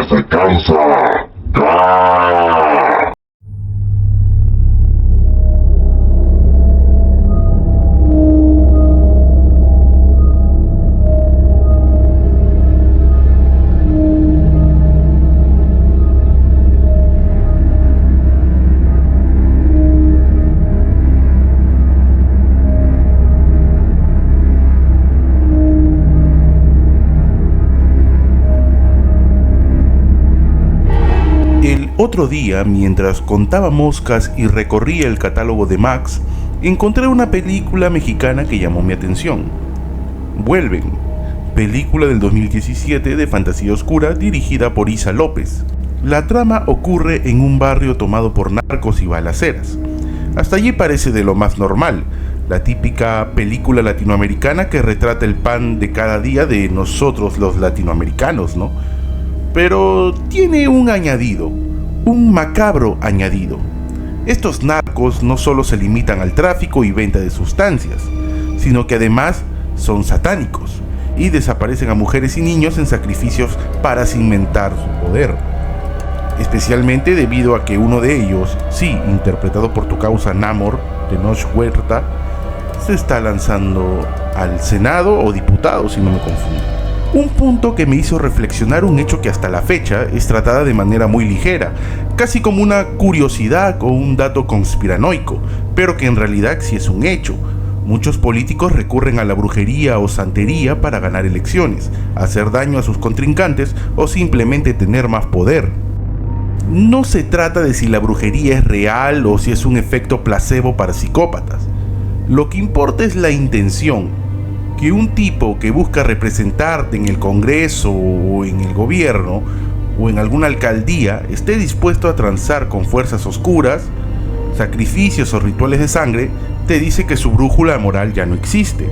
se cansa. ¡Ah! Otro día, mientras contaba moscas y recorría el catálogo de Max, encontré una película mexicana que llamó mi atención. Vuelven, película del 2017 de fantasía oscura dirigida por Isa López. La trama ocurre en un barrio tomado por narcos y balaceras. Hasta allí parece de lo más normal, la típica película latinoamericana que retrata el pan de cada día de nosotros los latinoamericanos, ¿no? Pero tiene un añadido. Un macabro añadido. Estos narcos no solo se limitan al tráfico y venta de sustancias, sino que además son satánicos y desaparecen a mujeres y niños en sacrificios para cimentar su poder. Especialmente debido a que uno de ellos, sí, interpretado por tu causa Namor, de Noche Huerta, se está lanzando al Senado o diputado, si no me confundo. Un punto que me hizo reflexionar un hecho que hasta la fecha es tratada de manera muy ligera, casi como una curiosidad o un dato conspiranoico, pero que en realidad sí es un hecho. Muchos políticos recurren a la brujería o santería para ganar elecciones, hacer daño a sus contrincantes o simplemente tener más poder. No se trata de si la brujería es real o si es un efecto placebo para psicópatas. Lo que importa es la intención. Que un tipo que busca representarte en el Congreso o en el gobierno o en alguna alcaldía esté dispuesto a transar con fuerzas oscuras, sacrificios o rituales de sangre, te dice que su brújula moral ya no existe.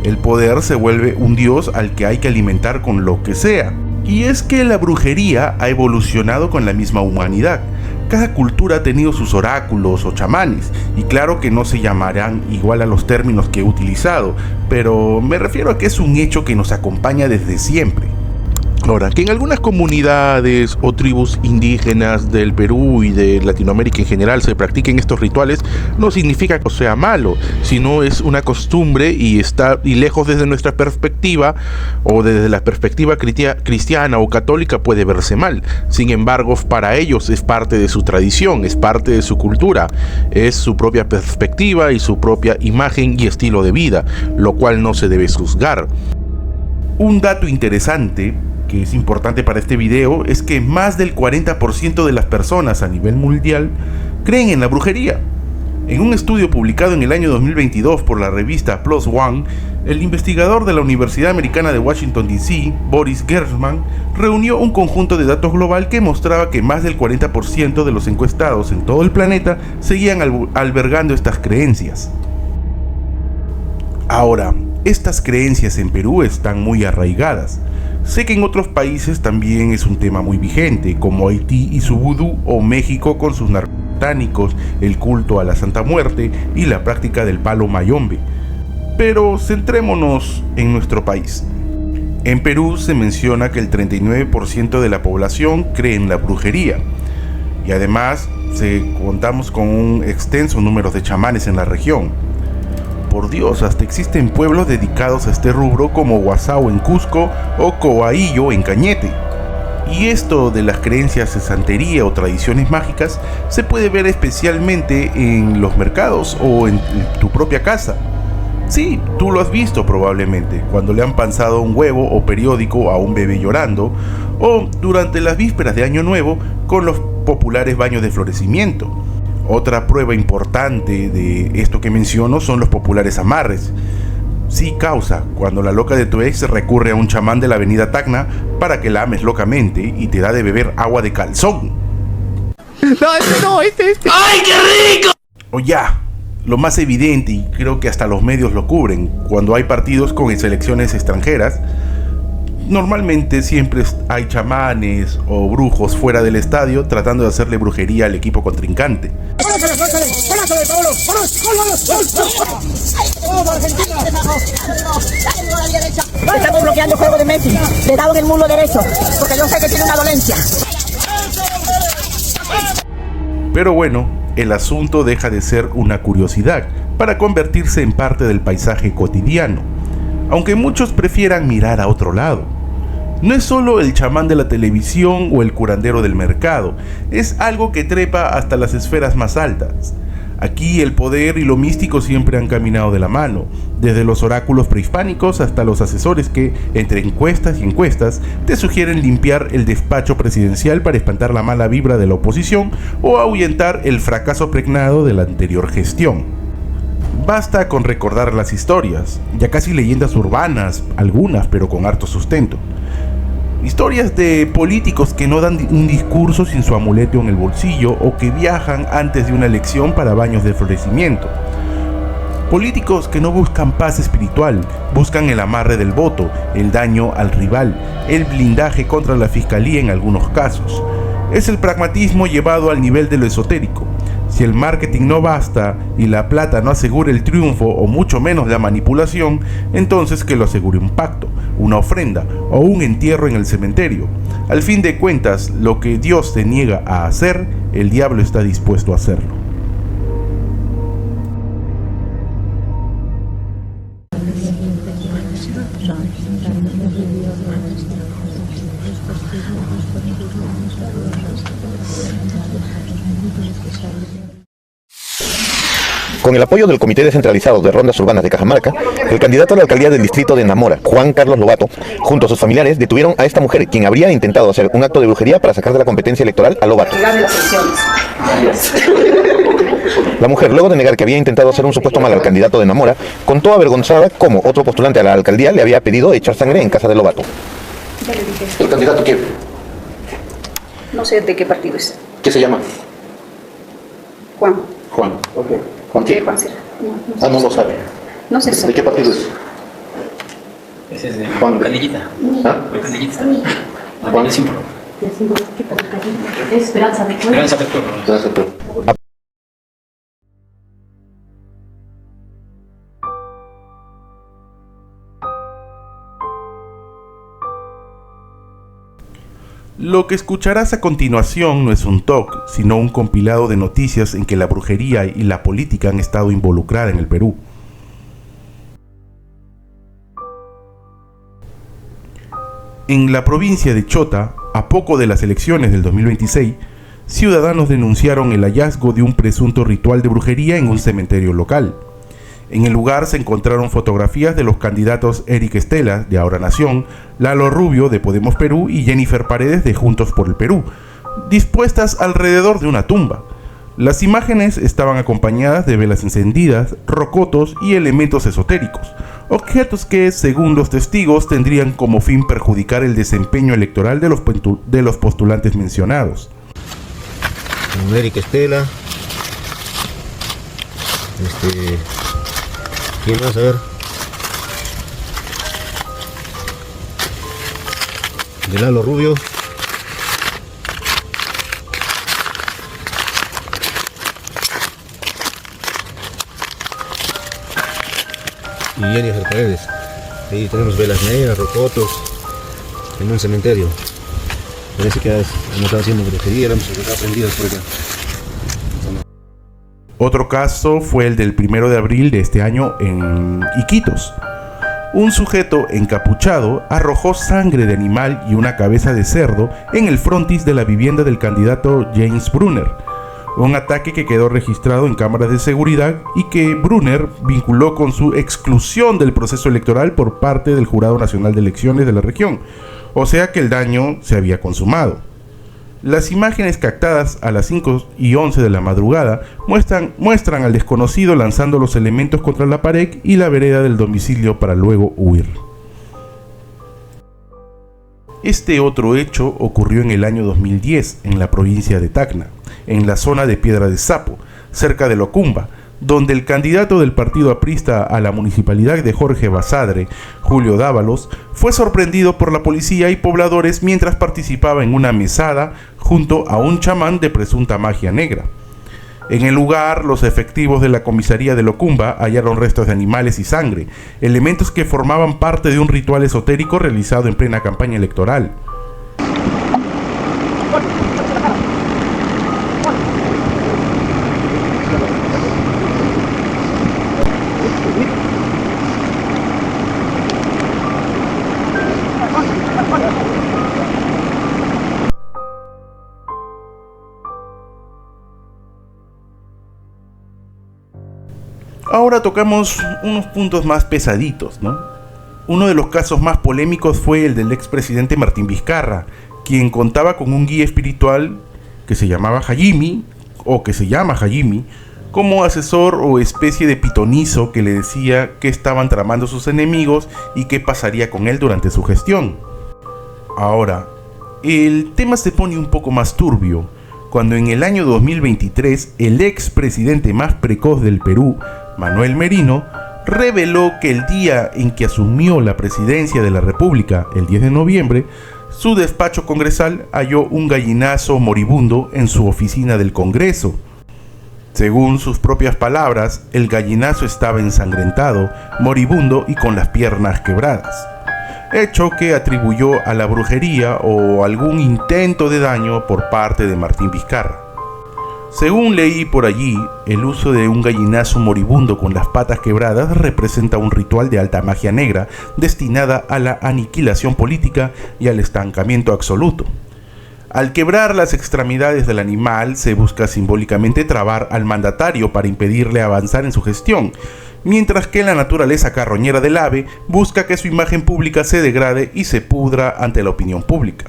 El poder se vuelve un dios al que hay que alimentar con lo que sea. Y es que la brujería ha evolucionado con la misma humanidad. Cada cultura ha tenido sus oráculos o chamanes, y claro que no se llamarán igual a los términos que he utilizado, pero me refiero a que es un hecho que nos acompaña desde siempre. Ahora, que en algunas comunidades o tribus indígenas del Perú y de Latinoamérica en general se practiquen estos rituales no significa que sea malo, sino es una costumbre y lejos desde nuestra perspectiva o desde la perspectiva cristiana o católica puede verse mal. Sin embargo, para ellos es parte de su tradición, es parte de su cultura, es su propia perspectiva y su propia imagen y estilo de vida, lo cual no se debe juzgar. Un dato interesante que es importante para este video es que más del 40% de las personas a nivel mundial creen en la brujería. En un estudio publicado en el año 2022 por la revista PLOS ONE, el investigador de la Universidad Americana de Washington DC, Boris Gershman, reunió un conjunto de datos global que mostraba que más del 40% de los encuestados en todo el planeta seguían albergando estas creencias. Ahora, estas creencias en Perú están muy arraigadas. Sé que en otros países también es un tema muy vigente, como Haití y su vudú, o México con sus narcotánicos, el culto a la Santa Muerte y la práctica del palo mayombe. Pero centrémonos en nuestro país. En Perú se menciona que el 39% de la población cree en la brujería, y además contamos con un extenso número de chamanes en la región. Por Dios, hasta existen pueblos dedicados a este rubro como Huazao en Cusco o Coaillo en Cañete. Y esto de las creencias de santería o tradiciones mágicas se puede ver especialmente en los mercados o en tu propia casa. Sí, tú lo has visto probablemente, cuando le han panzado un huevo o periódico a un bebé llorando, o durante las vísperas de Año Nuevo con los populares baños de florecimiento. Otra prueba importante de esto que menciono son los populares amarres. Sí, causa, cuando la loca de tu ex recurre a un chamán de la avenida Tacna para que la ames locamente y te da de beber agua de calzón. No, este. ¡Ay, qué rico! O ya, lo más evidente, y creo que hasta los medios lo cubren, cuando hay partidos con selecciones extranjeras, Normalmente siempre hay chamanes o brujos fuera del estadio tratando de hacerle brujería al equipo contrincante. Estamos bloqueando el juego de Messi. Le dado en el muslo derecho, porque yo sé que tiene una dolencia. Pero bueno, el asunto deja de ser una curiosidad para convertirse en parte del paisaje cotidiano, aunque muchos prefieran mirar a otro lado. No es solo el chamán de la televisión o el curandero del mercado, es algo que trepa hasta las esferas más altas. Aquí el poder y lo místico siempre han caminado de la mano, desde los oráculos prehispánicos hasta los asesores que, entre encuestas y encuestas, te sugieren limpiar el despacho presidencial para espantar la mala vibra de la oposición o ahuyentar el fracaso pregnado de la anterior gestión. Basta con recordar las historias, ya casi leyendas urbanas, algunas pero con harto sustento. Historias de políticos que no dan un discurso sin su amuleto en el bolsillo o que viajan antes de una elección para baños de florecimiento. Políticos que no buscan paz espiritual, buscan el amarre del voto, el daño al rival, el blindaje contra la fiscalía en algunos casos. Es el pragmatismo llevado al nivel de lo esotérico. Si el marketing no basta y la plata no asegura el triunfo o mucho menos la manipulación, entonces que lo asegure un pacto, una ofrenda o un entierro en el cementerio. Al fin de cuentas, lo que Dios se niega a hacer, el diablo está dispuesto a hacerlo. Con el apoyo del Comité Descentralizado de Rondas Urbanas de Cajamarca, el candidato a la alcaldía del distrito de Namora, Juan Carlos Lobato, junto a sus familiares, detuvieron a esta mujer, quien habría intentado hacer un acto de brujería para sacar de la competencia electoral a Lobato. La mujer, luego de negar que había intentado hacer un supuesto mal al candidato de Namora, contó avergonzada cómo otro postulante a la alcaldía le había pedido echar sangre en casa de Lobato. ¿El candidato qué? No sé de qué partido es. ¿Qué se llama? Juan. Juan. Okay. ¿Juan ¿Qué qué? Juan será? No, No lo sabe. No sé. ¿De qué partido es? Ese es de Juan. Canellita. ¿Ah? Canellita. Juan. Esperanza de Puebla. Esperanza del Pueblo. Gracias, pero... Lo que escucharás a continuación no es un talk, sino un compilado de noticias en que la brujería y la política han estado involucradas en el Perú. En la provincia de Chota, a poco de las elecciones del 2026, ciudadanos denunciaron el hallazgo de un presunto ritual de brujería en un cementerio local. En el lugar se encontraron fotografías de los candidatos Eric Estela, de Ahora Nación, Lalo Rubio, de Podemos Perú, y Jennifer Paredes, de Juntos por el Perú, dispuestas alrededor de una tumba. Las imágenes estaban acompañadas de velas encendidas, rocotos y elementos esotéricos, objetos que, según los testigos, tendrían como fin perjudicar el desempeño electoral de los postulantes mencionados. Eric Estela. ¿Quién más? A ver. De Lalo Rubio. Y Jennifer Paredes. Ahí tenemos velas negras, rocotos, en un cementerio. Parece que no están haciendo brujería, éramos aprendidos por acá. Otro caso fue el del 1 de abril de este año en Iquitos. Un sujeto encapuchado arrojó sangre de animal y una cabeza de cerdo en el frontis de la vivienda del candidato James Brunner. Un ataque que quedó registrado en cámaras de seguridad y que Brunner vinculó con su exclusión del proceso electoral por parte del Jurado Nacional de Elecciones de la región, o sea que el daño se había consumado. Las imágenes captadas a las 5:11 de la madrugada muestran al desconocido lanzando los elementos contra la pared y la vereda del domicilio para luego huir. Este otro hecho ocurrió en el año 2010 en la provincia de Tacna, en la zona de Piedra de Sapo, cerca de Locumba, donde el candidato del partido aprista a la municipalidad de Jorge Basadre, Julio Dávalos, fue sorprendido por la policía y pobladores mientras participaba en una mesada junto a un chamán de presunta magia negra. En el lugar, los efectivos de la comisaría de Locumba hallaron restos de animales y sangre, elementos que formaban parte de un ritual esotérico realizado en plena campaña electoral. Ahora tocamos unos puntos más pesaditos, ¿no? Uno de los casos más polémicos fue el del expresidente Martín Vizcarra, quien contaba con un guía espiritual que se llamaba Jayimi, o que se llama Jayimi, como asesor o especie de pitonizo que le decía qué estaban tramando sus enemigos y qué pasaría con él durante su gestión. Ahora, el tema se pone un poco más turbio, cuando en el año 2023 el expresidente más precoz del Perú, Manuel Merino, reveló que el día en que asumió la presidencia de la República, el 10 de noviembre, su despacho congresal halló un gallinazo moribundo en su oficina del Congreso. Según sus propias palabras, el gallinazo estaba ensangrentado, moribundo y con las piernas quebradas, hecho que atribuyó a la brujería o algún intento de daño por parte de Martín Vizcarra. Según leí por allí, el uso de un gallinazo moribundo con las patas quebradas representa un ritual de alta magia negra destinada a la aniquilación política y al estancamiento absoluto. Al quebrar las extremidades del animal, se busca simbólicamente trabar al mandatario para impedirle avanzar en su gestión, mientras que la naturaleza carroñera del ave busca que su imagen pública se degrade y se pudra ante la opinión pública.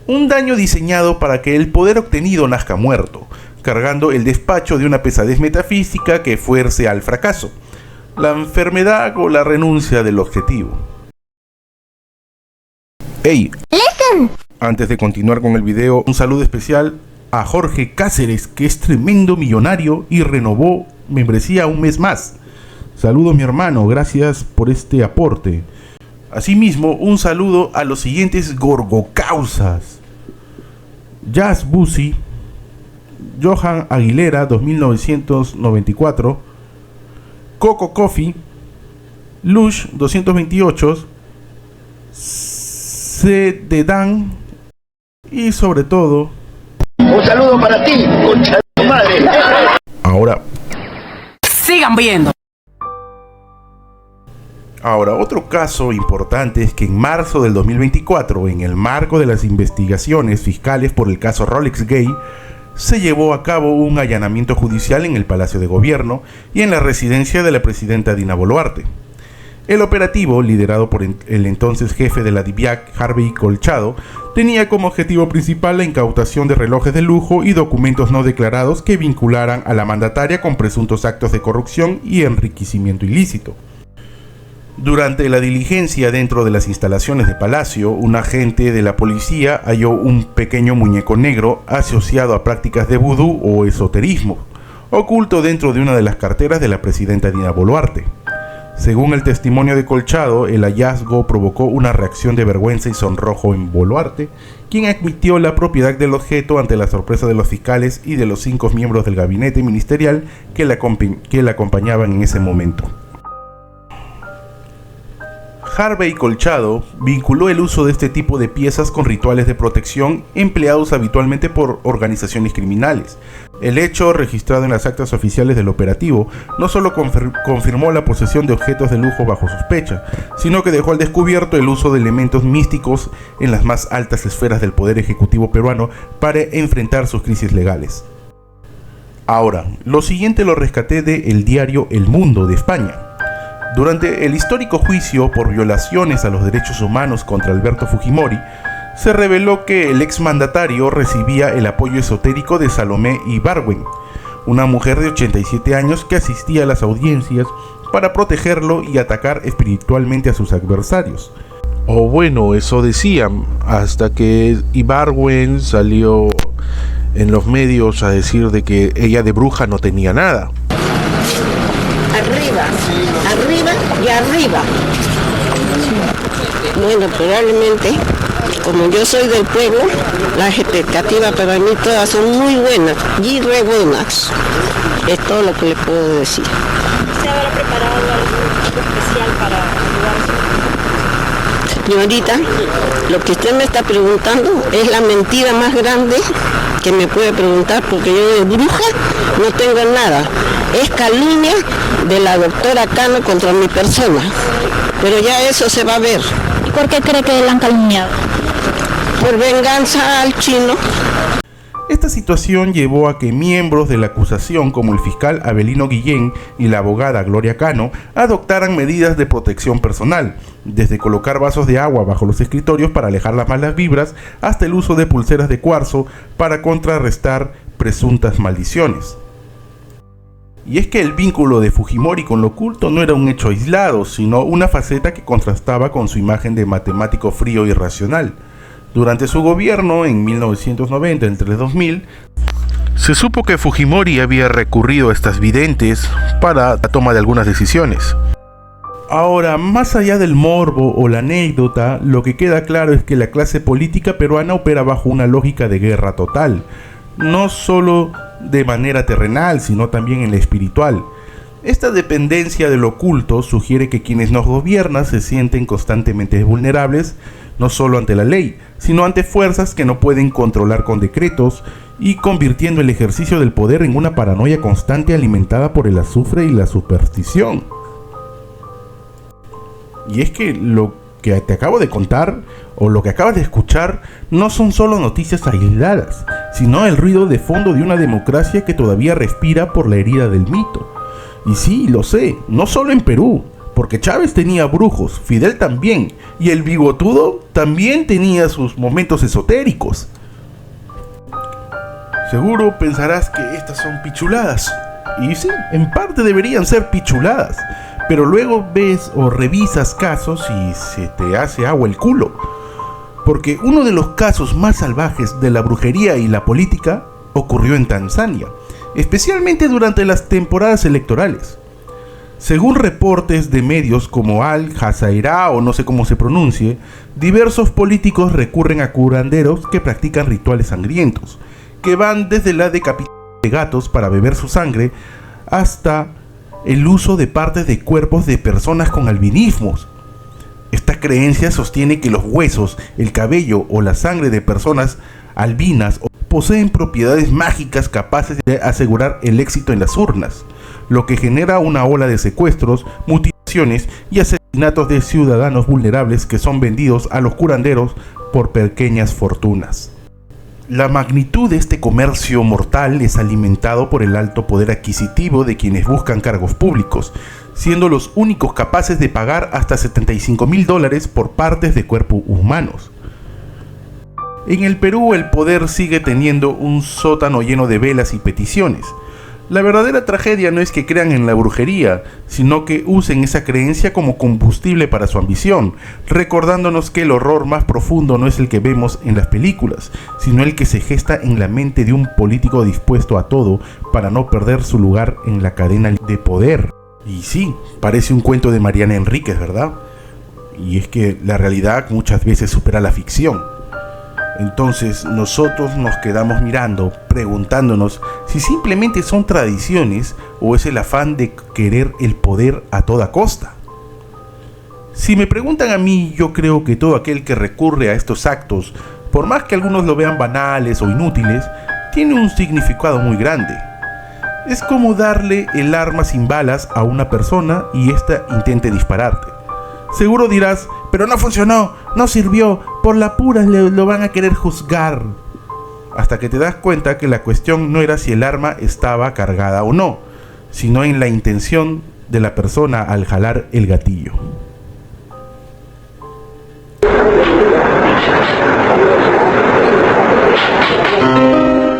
Un daño diseñado para que el poder obtenido nazca muerto, cargando el despacho de una pesadez metafísica que fuerce al fracaso, la enfermedad o la renuncia del objetivo. ¡Ey! Antes de continuar con el video, un saludo especial a Jorge Cáceres, que es tremendo millonario y renovó membresía un mes más. Saludos, mi hermano, gracias por este aporte. Asimismo, un saludo a los siguientes gorgocausas: Jazz Bussi, Johan Aguilera 2994, Coco Coffee, Lush 228, C de Dan y sobre todo un saludo para ti, concha de tu madre. Ahora Sigan viendo. Ahora, otro caso importante es que en marzo del 2024, en el marco de las investigaciones fiscales por el caso Rolex Gay, se llevó a cabo un allanamiento judicial en el Palacio de Gobierno y en la residencia de la presidenta Dina Boluarte. El operativo, liderado por el entonces jefe de la DIVIAC, Harvey Colchado, tenía como objetivo principal la incautación de relojes de lujo y documentos no declarados que vincularan a la mandataria con presuntos actos de corrupción y enriquecimiento ilícito. Durante la diligencia dentro de las instalaciones de Palacio, un agente de la policía halló un pequeño muñeco negro asociado a prácticas de vudú o esoterismo, oculto dentro de una de las carteras de la presidenta Dina Boluarte. Según el testimonio de Colchado, el hallazgo provocó una reacción de vergüenza y sonrojo en Boluarte, quien admitió la propiedad del objeto ante la sorpresa de los fiscales y de los 5 miembros del gabinete ministerial que la acompañaban en ese momento. Harvey Colchado vinculó el uso de este tipo de piezas con rituales de protección empleados habitualmente por organizaciones criminales. El hecho, registrado en las actas oficiales del operativo, no solo confirmó la posesión de objetos de lujo bajo sospecha, sino que dejó al descubierto el uso de elementos místicos en las más altas esferas del poder ejecutivo peruano para enfrentar sus crisis legales. Ahora, lo siguiente lo rescaté de el diario El Mundo de España. Durante el histórico juicio por violaciones a los derechos humanos contra Alberto Fujimori, se reveló que el exmandatario recibía el apoyo esotérico de Salomé Ibargüen, una mujer de 87 años que asistía a las audiencias para protegerlo y atacar espiritualmente a sus adversarios. O bueno, eso decían, hasta que Ibargüen salió en los medios a decir de que ella de bruja no tenía nada. Arriba y arriba. Bueno, probablemente, como yo soy del pueblo, las expectativas para mí todas son muy buenas y re buenas. Es todo lo que le puedo decir. ¿Se habrá preparado algo especial para ayudar? Señorita, lo que usted me está preguntando es la mentira más grande que me puede preguntar, porque yo de bruja no tengo nada. Es calumnia de la doctora Cano contra mi persona. Pero ya eso se va a ver. ¿Y por qué cree que la han calumniado? Por venganza al chino. Esta situación llevó a que miembros de la acusación, como el fiscal Abelino Guillén y la abogada Gloria Cano, adoptaran medidas de protección personal, desde colocar vasos de agua bajo los escritorios para alejar las malas vibras, hasta el uso de pulseras de cuarzo para contrarrestar presuntas maldiciones. Y es que el vínculo de Fujimori con lo oculto no era un hecho aislado, sino una faceta que contrastaba con su imagen de matemático frío y racional. Durante su gobierno, en 1990 entre el 2000, se supo que Fujimori había recurrido a estas videntes para la toma de algunas decisiones. Ahora, más allá del morbo o la anécdota, lo que queda claro es que la clase política peruana opera bajo una lógica de guerra total, no solo de manera terrenal, sino también en la espiritual. Esta dependencia del oculto sugiere que quienes nos gobiernan se sienten constantemente vulnerables, no solo ante la ley, sino ante fuerzas que no pueden controlar con decretos, y convirtiendo el ejercicio del poder en una paranoia constante alimentada por el azufre y la superstición. Y es que lo que te acabo de contar, o lo que acabas de escuchar, no son solo noticias aisladas, sino el ruido de fondo de una democracia que todavía respira por la herida del mito. Y sí, lo sé, no solo en Perú, porque Chávez tenía brujos, Fidel también, y el bigotudo también tenía sus momentos esotéricos. Seguro pensarás que estas son pichuladas, y sí, en parte deberían ser pichuladas, pero luego ves o revisas casos y se te hace agua el culo, porque uno de los casos más salvajes de la brujería y la política ocurrió en Tanzania, especialmente durante las temporadas electorales. Según reportes de medios como Al Jazeera o no sé cómo se pronuncie, diversos políticos recurren a curanderos que practican rituales sangrientos, que van desde la decapitación de gatos para beber su sangre hasta el uso de partes de cuerpos de personas con albinismos. Esta creencia sostiene que los huesos, el cabello o la sangre de personas albinas poseen propiedades mágicas capaces de asegurar el éxito en las urnas, lo que genera una ola de secuestros, mutilaciones y asesinatos de ciudadanos vulnerables que son vendidos a los curanderos por pequeñas fortunas. La magnitud de este comercio mortal es alimentado por el alto poder adquisitivo de quienes buscan cargos públicos, siendo los únicos capaces de pagar hasta $75,000 por partes de cuerpos humanos. En el Perú el poder sigue teniendo un sótano lleno de velas y peticiones. La verdadera tragedia no es que crean en la brujería, sino que usen esa creencia como combustible para su ambición, recordándonos que el horror más profundo no es el que vemos en las películas, sino el que se gesta en la mente de un político dispuesto a todo para no perder su lugar en la cadena de poder. Y sí, parece un cuento de Mariana Enríquez, ¿verdad? Y es que la realidad muchas veces supera la ficción. Entonces nosotros nos quedamos mirando, preguntándonos si simplemente son tradiciones o es el afán de querer el poder a toda costa. Si me preguntan a mí, yo creo que todo aquel que recurre a estos actos, por más que algunos lo vean banales o inútiles, tiene un significado muy grande. Es como darle el arma sin balas a una persona y ésta intente dispararte. Seguro dirás, pero no funcionó, no sirvió, por la pura lo van a querer juzgar. Hasta que te das cuenta que la cuestión no era si el arma estaba cargada o no, sino en la intención de la persona al jalar el gatillo.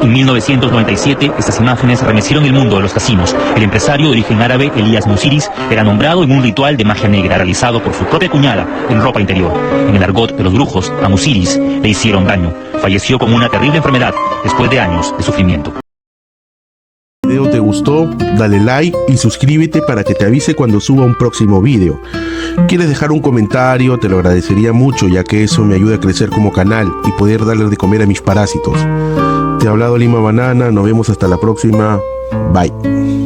En 1997, estas imágenes remecieron el mundo de los casinos. El empresario de origen árabe, Elías Musiris, era nombrado en un ritual de magia negra realizado por su propia cuñada en ropa interior. En el argot de los brujos, a Musiris le hicieron daño. Falleció con una terrible enfermedad después de años de sufrimiento. Si el video te gustó, dale like y suscríbete para que te avise cuando suba un próximo video. ¿Quieres dejar un comentario? Te lo agradecería mucho, ya que eso me ayuda a crecer como canal y poder darle de comer a mis parásitos. Te ha hablado Lima Banana, nos vemos hasta la próxima. Bye.